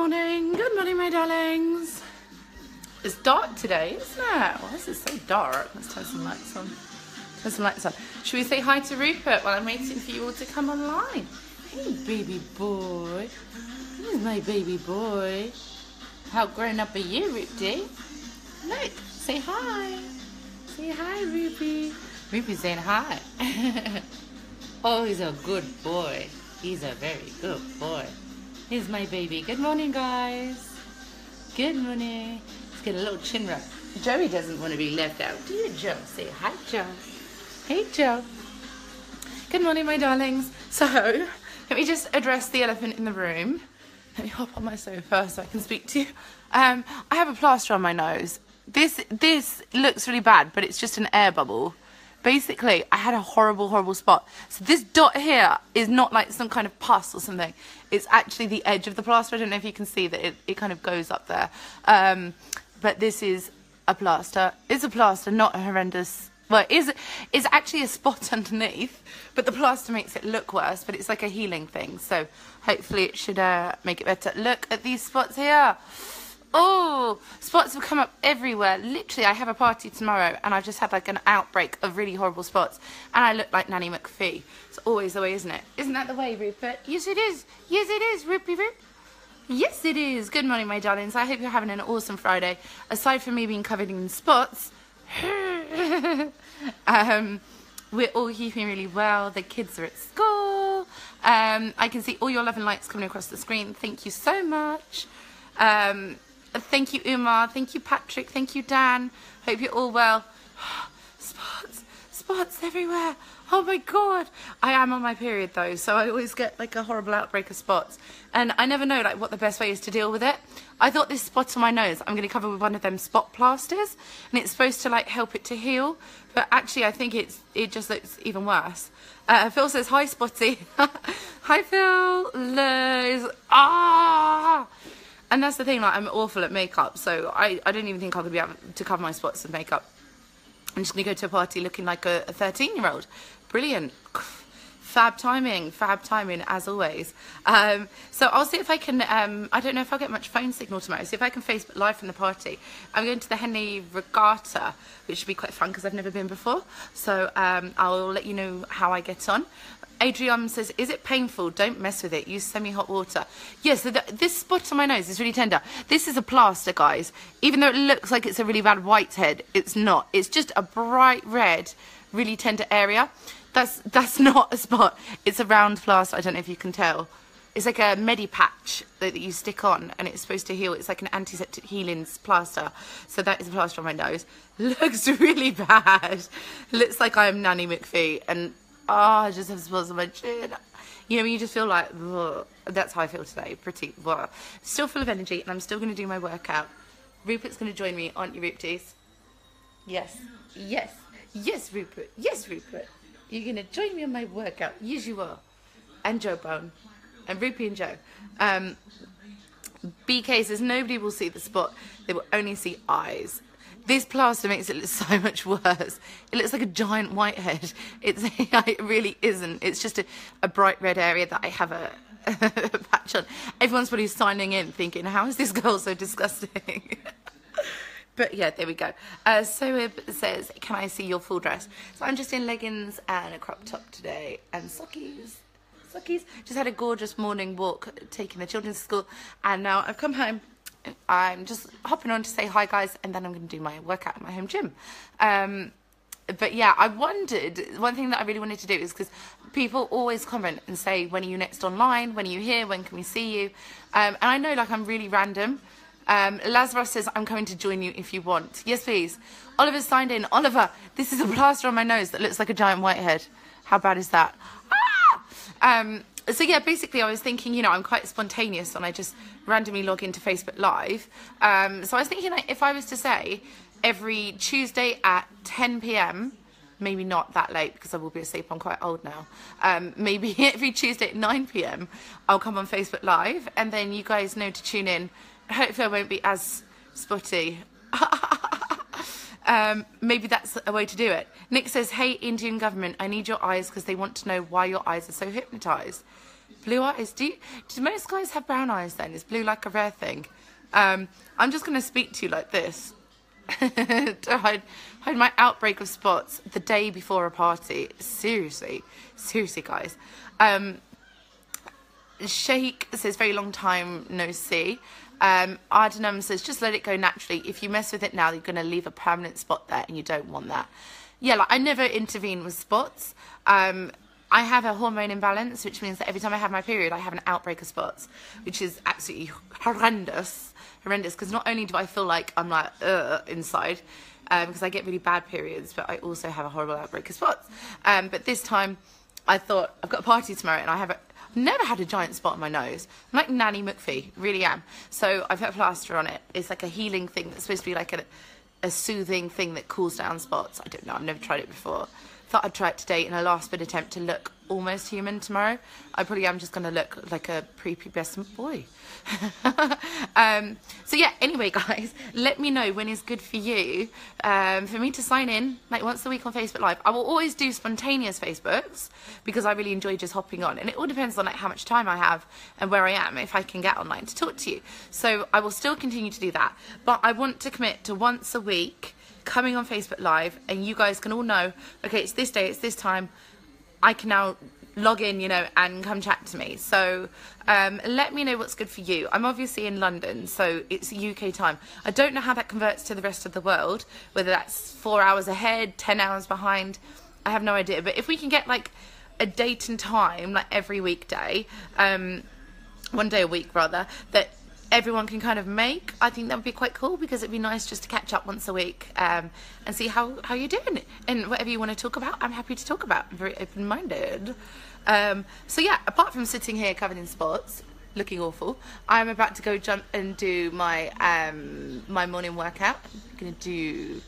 morning, my darlings. It's dark today, isn't it? Well, this is so dark. Let's turn some lights on. Should we say hi to Rupert while I'm waiting for you all to come online? Hey, baby boy. Here's my baby boy. How grown up are you, Rupty? Look, say hi. Say hi, Rupy. Rupy's saying hi. Oh, he's a good boy. He's a very good boy. Here's my baby. Good morning, guys. Good morning. Let's get a little chin rub. Joey doesn't want to be left out. Do you, Joe? Say hi, Joe. Hey, Joe. Good morning, my darlings. So, let me just address the elephant in the room. Let me hop on my sofa so I can speak to you. I have a plaster on my nose. This looks really bad, but it's just an air bubble. Basically, I had a horrible spot. So this dot here is not like some kind of pus or something. It's actually the edge of the plaster. I don't know if you can see that it kind of goes up there. But this is a plaster. It's a plaster, not a horrendous... Well, it's actually a spot underneath, but the plaster makes it look worse, but it's like a healing thing. So hopefully it should make it better. Look at these spots here. Oh, spots have come up everywhere. Literally, I have a party tomorrow and I've just had like an outbreak of really horrible spots and I look like Nanny McPhee. It's always the way, isn't it? Isn't that the way, Rupert? Yes, it is. Yes, it is, Rupy Rup. Yes, it is. Good morning, my darlings. I hope you're having an awesome Friday. Aside from me being covered in spots, we're all keeping really well. The kids are at school. I can see all your love and lights coming across the screen. Thank you so much. Thank you, Umar. Thank you, Patrick. Thank you, Dan. Hope you're all well. Spots everywhere. Oh my God. I am on my period though, so I always get like a horrible outbreak of spots. And I never know like what the best way is to deal with it. I thought this spot on my nose, I'm going to cover with one of them spot plasters. And it's supposed to like help it to heal. But actually I think it just looks even worse. Phil says, hi, Spotty. Hi, Phil. Liz. Ah! And that's the thing, like, I'm awful at makeup, so I don't even think I could be able to cover my spots with makeup. I'm just going to go to a party looking like a 13-year-old. Brilliant. Fab timing, as always. So I'll see if I can, I don't know if I'll get much phone signal tomorrow, see if I can Facebook Live from the party. I'm going to the Henley Regatta, which should be quite fun because I've never been before. So I'll let you know how I get on. Adrian says, is it painful? Don't mess with it. Use semi-hot water. Yes, so this spot on my nose is really tender. This is a plaster, guys. Even though it looks like it's a really bad whitehead, it's not. It's just a bright red, really tender area. That's not a spot. It's a round plaster. I don't know if you can tell. It's like a Medipatch that you stick on, and it's supposed to heal. It's like an antiseptic healing plaster. So that is a plaster on my nose. Looks really bad. Looks like I'm Nanny McPhee, and oh, I just have spots on my chin. You know, you just feel like, ugh. That's how I feel today. Pretty, ugh. Still full of energy, and I'm still going to do my workout. Rupert's going to join me, aren't you, Rupties? Yes. Yes. Yes, Rupert. Yes, Rupert. You're going to join me on my workout. Yes, you are. And Joe Bone. And Rupy and Joe. BK says, nobody will see the spot. They will only see eyes. This plaster makes it look so much worse. It looks like a giant whitehead. It really isn't. It's just a bright red area that I have a patch on. Everyone's probably signing in thinking, how is this girl so disgusting? But yeah, there we go. Soeb says, can I see your full dress? So I'm just in leggings and a crop top today and sockies. Just had a gorgeous morning walk taking the children to school, and now I've come home. I'm just hopping on to say hi, guys, and then I'm going to do my workout at my home gym. But yeah, I wondered, one thing that I really wanted to do is because people always comment and say, when are you next online? When are you here? When can we see you? And I know, like, I'm really random. Lazarus says, I'm coming to join you if you want. Yes, please. Oliver's signed in. Oliver, this is a plaster on my nose that looks like a giant whitehead. How bad is that? Ah! So yeah, basically I was thinking, you know, I'm quite spontaneous and I just randomly log into Facebook Live. So I was thinking, like, if I was to say every Tuesday at 10 PM, maybe not that late because I will be asleep, I'm quite old now. Maybe every Tuesday at 9 PM, I'll come on Facebook Live, and then you guys know to tune in. Hopefully I won't be as spotty. Maybe that's a way to do it. Nick says, hey, Indian government, I need your eyes because they want to know why your eyes are so hypnotised. Blue eyes. Do most guys have brown eyes then? Is blue like a rare thing? I'm just going to speak to you like this. To hide my outbreak of spots the day before a party. Seriously, guys. Sheikh says, very long time no see. Ardenum says, just let it go naturally. If you mess with it now, you're going to leave a permanent spot there, and you don't want that. Yeah, like, I never intervene with spots. I have a hormone imbalance, which means that every time I have my period, I have an outbreak of spots, which is absolutely horrendous, because not only do I feel like I'm like, inside, because I get really bad periods, but I also have a horrible outbreak of spots. But this time, I thought, I've got a party tomorrow, and I've never had a giant spot on my nose. I'm like Nanny McPhee, really am. So I put a plaster on it. It's like a healing thing that's supposed to be like a soothing thing that cools down spots. I don't know, I've never tried it before. Thought I'd try it today in a last bit attempt to look almost human tomorrow. I probably am just going to look like a prepubescent boy. So yeah, anyway guys, let me know when is good for you, for me to sign in like once a week on Facebook Live. I will always do spontaneous Facebooks because I really enjoy just hopping on, and it all depends on like how much time I have and where I am, if I can get online to talk to you. So I will still continue to do that, but I want to commit to once a week coming on Facebook Live, and you guys can all know, okay, it's this day, it's this time, I can now log in, you know, and come chat to me. So let me know what's good for you. I'm obviously in London, so it's UK time. I don't know how that converts to the rest of the world, whether that's 4 hours ahead, 10 hours behind, I have no idea. But if we can get like a date and time, like every weekday, 1 day a week rather, that everyone can kind of make, I think that would be quite cool, because it'd be nice just to catch up once a week, and see how you're doing, and whatever you want to talk about, I'm happy to talk about. I'm very open-minded. So yeah, apart from sitting here covered in spots, looking awful, I'm about to go jump and do my my morning workout. I'm gonna do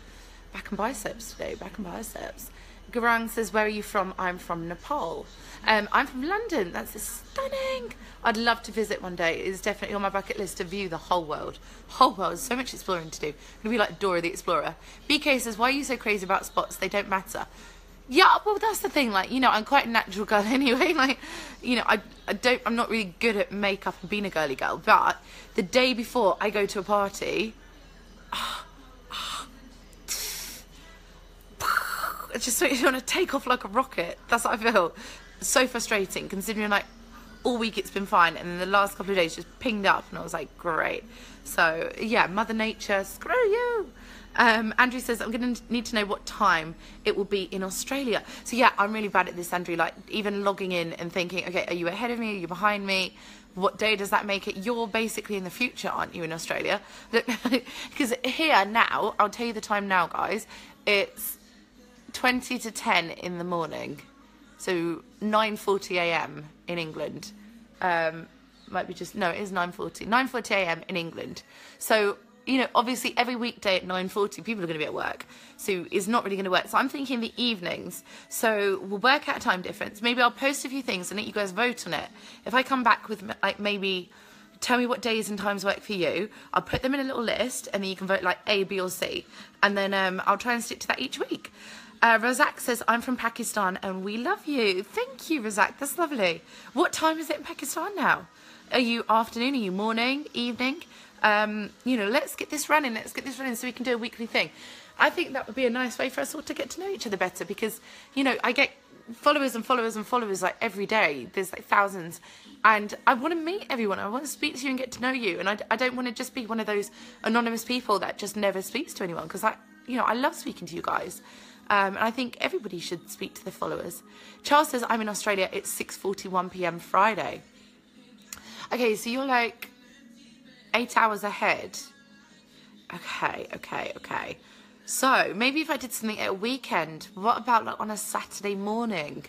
back and biceps today, back and biceps. Garang says, where are you from? I'm from Nepal. I'm from London. That's stunning. I'd love to visit one day. It's definitely on my bucket list to view the whole world. Whole world. So much exploring to do. I'm going to be like Dora the Explorer. BK says, why are you so crazy about spots? They don't matter. Yeah, well, that's the thing. Like, you know, I'm quite a natural girl anyway. Like, you know, I'm not really good at makeup and being a girly girl. But the day before I go to a party, I just want to take off like a rocket. That's what I feel. So frustrating, considering like all week it's been fine, and then the last couple of days just pinged up, and I was like, great. So yeah, Mother Nature, screw you. Andrew says, I'm going to need to know what time it will be in Australia. So yeah, I'm really bad at this, Andrew, like even logging in and thinking, okay, are you ahead of me, are you behind me, what day does that make it? You're basically in the future, aren't you, in Australia? Because here now, I'll tell you the time now, guys, it's 20 to 10 in the morning, so 9:40 a.m. in England. Might be just, no, it is 9:40 a.m. in England. So, you know, obviously every weekday at 9:40 people are going to be at work, so it's not really going to work. So I'm thinking the evenings, so we'll work out a time difference. Maybe I'll post a few things and let you guys vote on it. If I come back with like, maybe tell me what days and times work for you, I'll put them in a little list, and then you can vote like A, B or C, and then I'll try and stick to that each week. Razak says, I'm from Pakistan and we love you. Thank you, Razak. That's lovely. What time is it in Pakistan now? Are you afternoon? Are you morning? Evening? You know, let's get this running. Let's get this running so we can do a weekly thing. I think that would be a nice way for us all to get to know each other better, because, you know, I get followers and followers and followers like every day. There's like thousands. And I want to meet everyone. I want to speak to you and get to know you. And I don't want to just be one of those anonymous people that just never speaks to anyone, because you know, I love speaking to you guys. And I think everybody should speak to the followers. Charles says, I'm in Australia. It's 6:41 p.m. Friday. Okay, so you're like 8 hours ahead. Okay. So maybe if I did something at a weekend, what about like on a Saturday morning?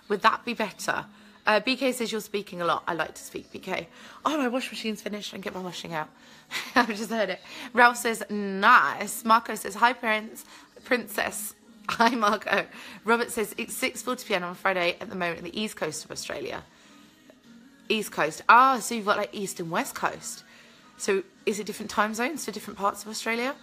Would that be better? BK says, you're speaking a lot. I like to speak, BK. Oh, my wash machine's finished. I can get my washing out. I've just heard it. Ralph says, nice. Marco says, hi, princess. Hi, Marco. Robert says, it's 6:40 p.m. on Friday at the moment in the east coast of Australia. East coast. Ah, so you've got like east and west coast. So is it different time zones for different parts of Australia?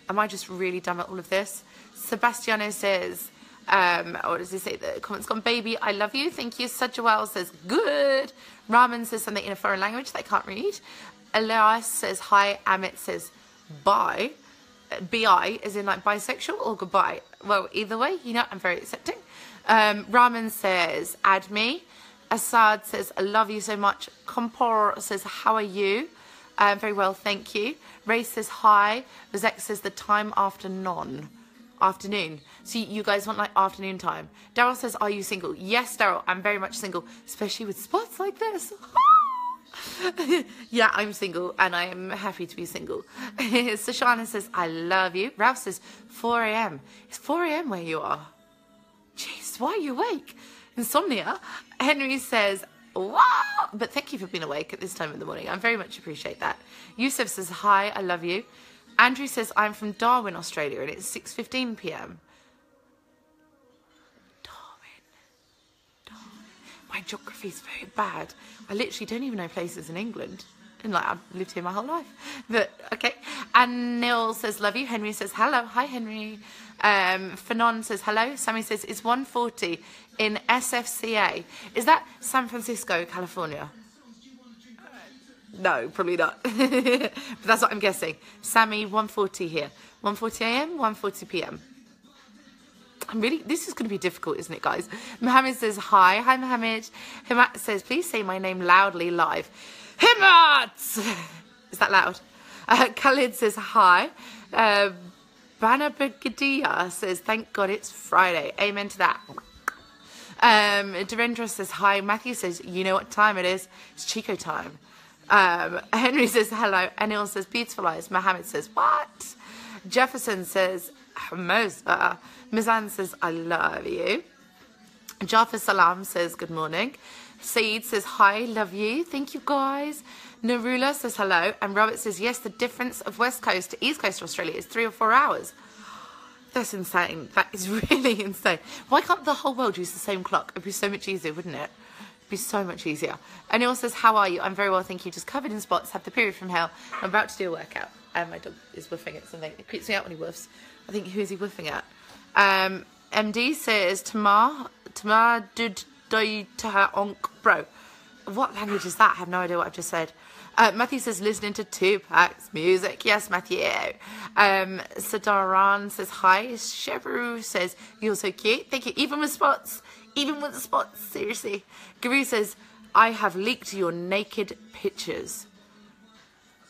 Am I just really dumb at all of this? Sebastiano says, What does he say? The comment's gone, baby, I love you. Thank you. Sajawal says, good. Raman says something in a foreign language that I can't read. Elias says, hi. Amit says, bye. Bi is in like bisexual or goodbye. Well, either way, you know, I'm very accepting. Raman says, add me. Assad says, I love you so much. Kompor says, how are you? Very well, thank you. Ray says, hi. Razek says, the time after afternoon. So you guys want like afternoon time. Daryl says, are you single? Yes, Daryl, I'm very much single, especially with spots like this. Yeah, I'm single and I am happy to be single. Sashana says, I love you. Ralph says, 4 a.m. It's 4 a.m. where you are. Jeez, why are you awake? Insomnia. Henry says, wow, but thank you for being awake at this time of the morning. I very much appreciate that. Yusuf says, hi, I love you. Andrew says, I'm from Darwin, Australia, and it's 6:15 p.m. Darwin. My geography is very bad. I literally don't even know places in England. And like, I've lived here my whole life. But, okay. And Neil says, love you. Henry says, hello. Hi, Henry. Fanon says, hello. Sammy says, it's 1:40 in SFCA. Is that San Francisco, California? No, probably not. But that's what I'm guessing. Sammy, 1:40 here. 1:40 a.m., 1:40 p.m. This is going to be difficult, isn't it, guys? Mohammed says, hi. Hi, Mohammed. Himat says, please say my name loudly live. Himat! Is that loud? Khalid says, hi. Banabagadia says, thank God it's Friday. Amen to that. Durendra says, hi. Matthew says, you know what time it is? It's Chico time. Henry says, hello. Anil says, beautiful eyes. Mohammed says, what? Jefferson says, Hamosa. Mizan says, I love you. Jafar Salam says, good morning. Saeed says, hi, love you. Thank you, guys. Narula says, hello. And Robert says, yes, the difference of West Coast to East Coast Australia is 3 or 4 hours. That's insane. That is really insane. Why can't the whole world use the same clock? It'd be so much easier, wouldn't it? It'd be so much easier. And he also says, how are you? I'm very well, thank you. Just covered in spots, have the period from hell. I'm about to do a workout. And my dog is woofing at something. It creeps me out when he woofs. I think, who is he woofing at? MD says, Tamar dud doi taha onk bro. What language is that? I have no idea what I've just said. Matthew says, listening to Tupac's music. Yes, Matthew. Sadaran says, hi. Chevru says, you're so cute. Thank you. Even with spots. Even with the spots. Seriously. Guru says, I have leaked your naked pictures.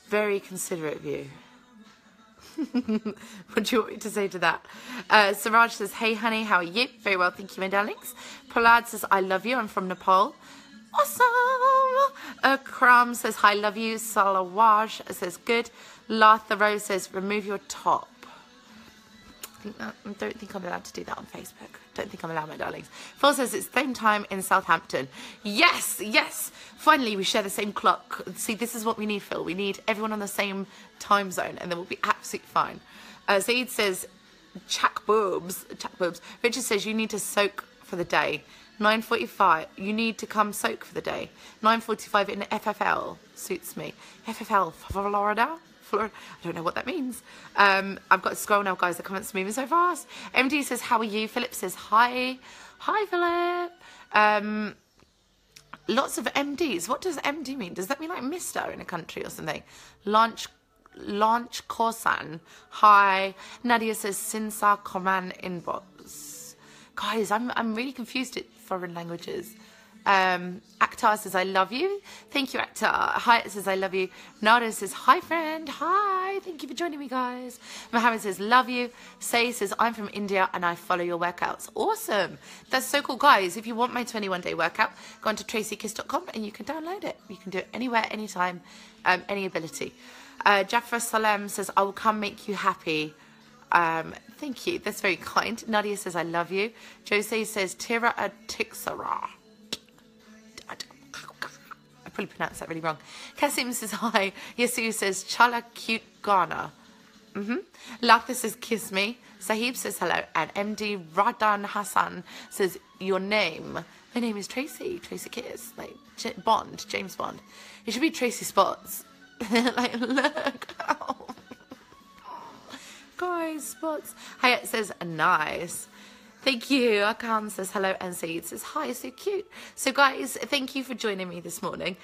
Very considerate of you. What do you want me to say to that? Siraj says, hey, honey, how are you? Very well, thank you, my darlings. Prahlad says, I love you. I'm from Nepal. Awesome. Kram says, hi, love you. Salawaj says, good. Latha Rose says, remove your top. I don't think I'm allowed to do that on Facebook. Don't think I'm allowed, my darlings. Phil says, it's same time in Southampton. Yes, yes. Finally, we share the same clock. See, this is what we need, Phil. We need everyone on the same time zone, and then we'll be absolutely fine. Saeed says, chak boobs. Richard says, you need to soak for the day. 9:45, you need to come soak for the day. 9:45 in FFL suits me. FFL, Florida? I don't know what that means. I've got to scroll now, guys. The comments are moving so fast. MD says, how are you? Philip says, hi. Hi, Philip. Lots of MDs. What does MD mean? Does that mean like Mr. in a country or something? Launch Korsan. Hi. Nadia says, Sinsa Koman inbox. Guys, I'm really confused at foreign languages. Akhtar says, I love you. Thank you, Akhtar. Hayat says, I love you. Nada says, hi, friend. Hi. Thank you for joining me, guys. Mohammed says, love you. Say says, I'm from India and I follow your workouts. Awesome. That's so cool, guys. If you want my 21-day workout, go on to tracykiss.com and you can download it. You can do it anywhere, anytime, any ability. Jafar Salem says, I will come make you happy. Thank you. That's very kind. Nadia says, I love you. Jose says, Tira a Tixara. I probably pronounced that really wrong. Kasim says, hi. Yasu says, Chala cute Ghana. Latha says, kiss me. Sahib says, hello. And MD Radan Hassan says, your name. My name is Tracy. Tracy Kiss. Like, Bond. James Bond. It should be Tracy Spots. Like, look. Oh. Guys, spots. Hayat says, nice. Thank you. Akan says hello, and Saeed says hi, so cute. So guys, thank you for joining me this morning.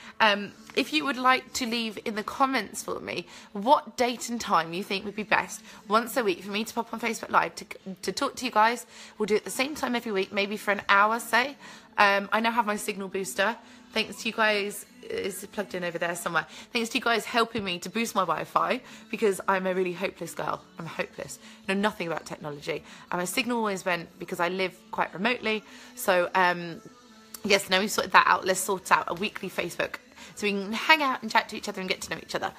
If you would like to leave in the comments for me what date and time you think would be best once a week for me to pop on Facebook Live to talk to you guys. We'll do it at the same time every week, maybe for an hour, say. I now have my signal booster. Thanks to you guys, it's plugged in over there somewhere. Thanks to you guys helping me to boost my Wi-Fi, because I'm a really hopeless girl. I'm hopeless. I know nothing about technology. And my signal always went because I live quite remotely. So, yes, now we've sorted that out. Let's sort out a weekly Facebook so we can hang out and chat to each other and get to know each other.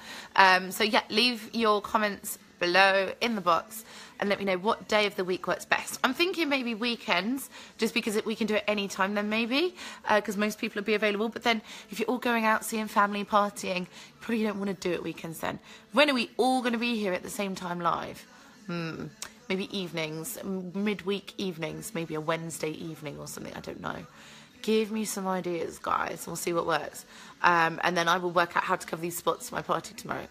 So, yeah, leave your comments below in the box and let me know what day of the week works best. I'm thinking maybe weekends, just because we can do it any time then maybe, because most people will be available. But then if you're all going out, seeing family, partying, you probably don't want to do it weekends then. When are we all going to be here at the same time live? Maybe evenings, midweek evenings, maybe a Wednesday evening or something, I don't know. Give me some ideas, guys, and we'll see what works. And then I will work out how to cover these spots for my party tomorrow.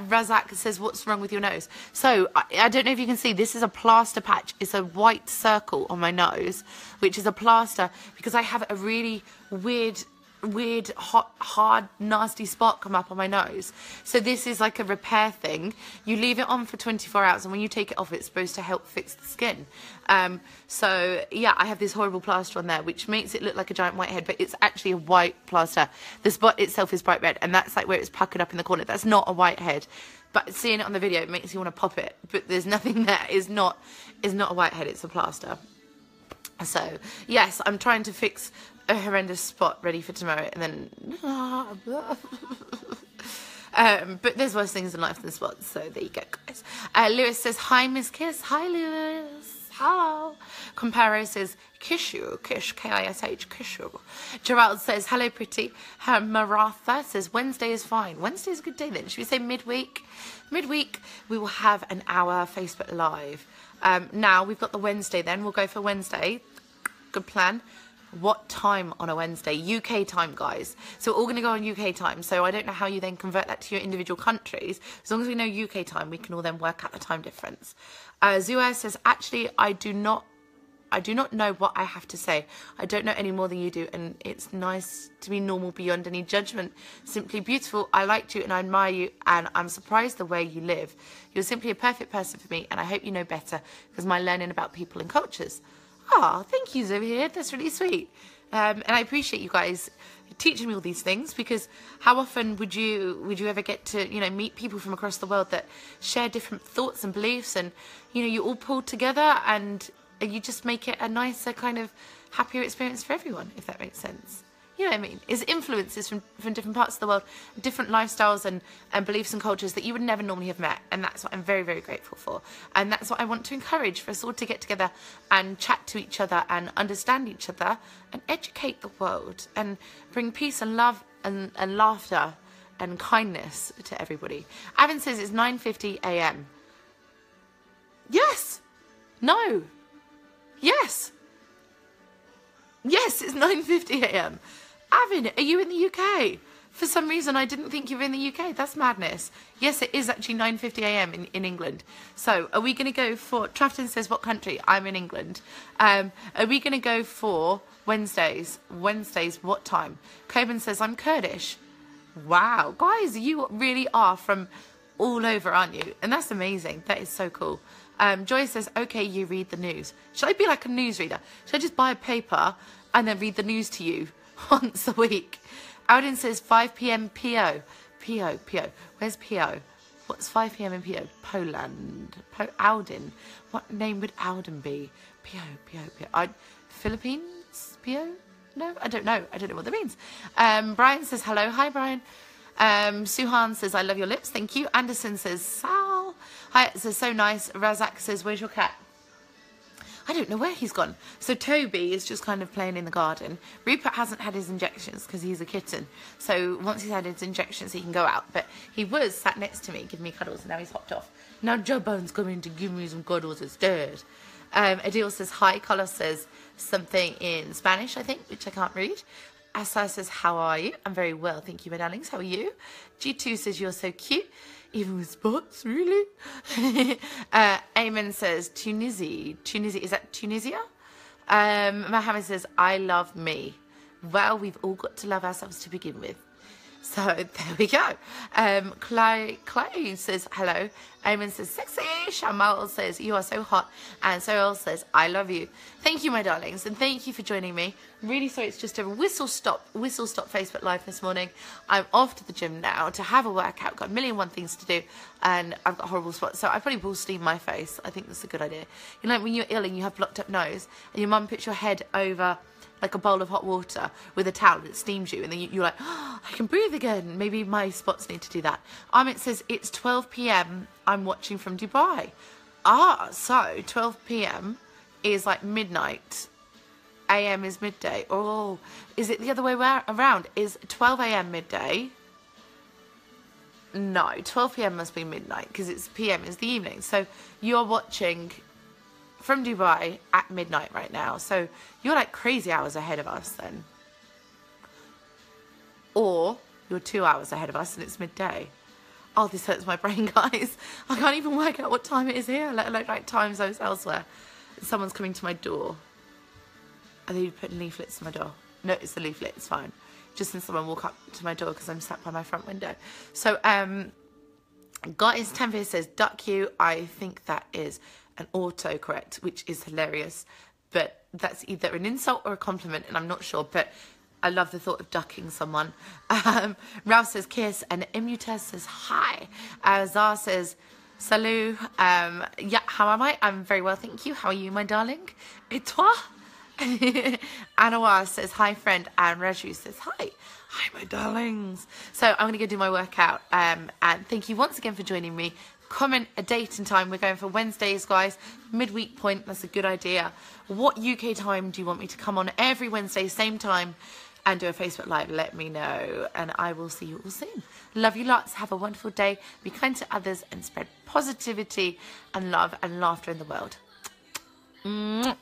Razak says, what's wrong with your nose? So, I don't know if you can see, this is a plaster patch. It's a white circle on my nose, which is a plaster, because I have a really weird, hot, hard, nasty spot come up on my nose. So this is like a repair thing. You leave it on for 24 hours, and when you take it off, it's supposed to help fix the skin. So yeah, I have this horrible plaster on there, which makes it look like a giant whitehead, but it's actually a white plaster. The spot itself is bright red, and that's like where it's puckered up in the corner. That's not a whitehead. But seeing it on the video, it makes you want to pop it. But there's nothing there. It's not a whitehead, it's a plaster. So yes, I'm trying to fix a horrendous spot ready for tomorrow, and then but there's worse things in life than spots, so there you go, guys. Lewis says hi, Miss Kiss. Hi, Lewis. Hello. Comparo says kiss you, kish, K-I-S-H, kiss you. Gerald says hello, pretty. Maratha says Wednesday is fine. Wednesday is a good day then. Should we say midweek? Midweek we will have an hour Facebook Live. Now we've got the Wednesday then. We'll go for Wednesday. Good plan. What time on a Wednesday? UK time, guys. So we're all going to go on UK time. So I don't know how you then convert that to your individual countries. As long as we know UK time, we can all then work out the time difference. Zuair says, actually, I do not know what I have to say. I don't know any more than you do, and it's nice to be normal beyond any judgment. Simply beautiful. I liked you and I admire you, and I'm surprised the way you live. You're simply a perfect person for me, and I hope you know better, because my learning about people and cultures. Oh, thank you, Zohir. That's really sweet. And I appreciate you guys teaching me all these things, because how often would you ever get to, you know, meet people from across the world that share different thoughts and beliefs, and, you know, you all pull together and you just make it a nicer, kind of happier experience for everyone, if that makes sense. You know what I mean? It's influences from different parts of the world, different lifestyles and beliefs and cultures that you would never normally have met. And that's what I'm very, very grateful for. And that's what I want to encourage, for us all to get together and chat to each other and understand each other and educate the world and bring peace and love and laughter and kindness to everybody. Avin says it's 9:50 a.m. Yes. No. Yes. Yes, it's 9:50 a.m. Avin, are you in the UK? For some reason, I didn't think you were in the UK. That's madness. Yes, it is actually 9:50 a.m. in England. So, are we going to go for... Trafton says, what country? I'm in England. Are we going to go for Wednesdays? Wednesdays, what time? Coben says, I'm Kurdish. Wow. Guys, you really are from all over, aren't you? And that's amazing. That is so cool. Joy says, okay, you read the news. Should I be like a newsreader? Should I just buy a paper and then read the news to you once a week? Auden says 5 p.m. PO. PO. Where's PO? What's 5 p.m. in PO? Poland. Auden. What name would Auden be? PO. Philippines? PO? No, I don't know. I don't know what that means. Brian says hello. Hi, Brian. Suhan says, I love your lips. Thank you. Anderson says, Sal. Hi, it says, so nice. Razak says, where's your cat? I don't know where he's gone. So Toby is just kind of playing in the garden. Rupert hasn't had his injections because he's a kitten. So once he's had his injections, he can go out. But he was sat next to me, giving me cuddles, and now he's hopped off. Now Joe Bone's coming to give me some cuddles instead. Adil says, hi. Carlos says something in Spanish, I think, which I can't read. Asa says, how are you? I'm very well, thank you, my darlings. How are you? G2 says, you're so cute. Even with spots, really? Eamon says, Tunisia, is that Tunisia? Mohammed says, I love me. Well, we've all got to love ourselves to begin with. So there we go. Chloe says hello. Eamon says sexy. Shamal says you are so hot. And Sorel says I love you. Thank you, my darlings, and thank you for joining me. Really sorry it's just a whistle stop Facebook Live this morning. I'm off to the gym now to have a workout. Got a million and one things to do, and I've got horrible spots, so I probably will steam my face. I think that's a good idea. You know, when you're ill and you have blocked up nose, and your mum puts your head over like a bowl of hot water with a towel that steams you, and then you're like, oh, I can breathe again. Maybe my spots need to do that. Amit says it's 12 p.m. I'm watching from Dubai. So 12 p.m. is like midnight. AM is midday. Oh, is it the other way around? Is 12 a.m. midday? No, 12 p.m. must be midnight because it's PM is the evening. So you're watching from Dubai at midnight right now. So you're like crazy hours ahead of us then. Or you're 2 hours ahead of us and it's midday. Oh, this hurts my brain, guys. I can't even work out what time it is here, let alone like time zones elsewhere. Someone's coming to my door. Are they putting leaflets to my door? No, it's the leaflet, it's fine. Just when someone walk up to my door because I'm sat by my front window. So, Goddess Tempest says, duck you. I think that is an autocorrect, which is hilarious. But that's either an insult or a compliment, and I'm not sure. But I love the thought of ducking someone. Ralph says, kiss. And Imutez says, hi. Zar says, salut. Yeah, how am I? I'm very well, thank you. How are you, my darling? Et toi? Anwar says, hi, friend. And Raju says, hi. Hi, my darlings. So I'm going to go do my workout. And thank you once again for joining me. Comment a date and time. We're going for Wednesdays, guys. Midweek point. That's a good idea. What UK time do you want me to come on every Wednesday, same time, and do a Facebook Live? Let me know. And I will see you all soon. Love you lots. Have a wonderful day. Be kind to others and spread positivity and love and laughter in the world. Mwah.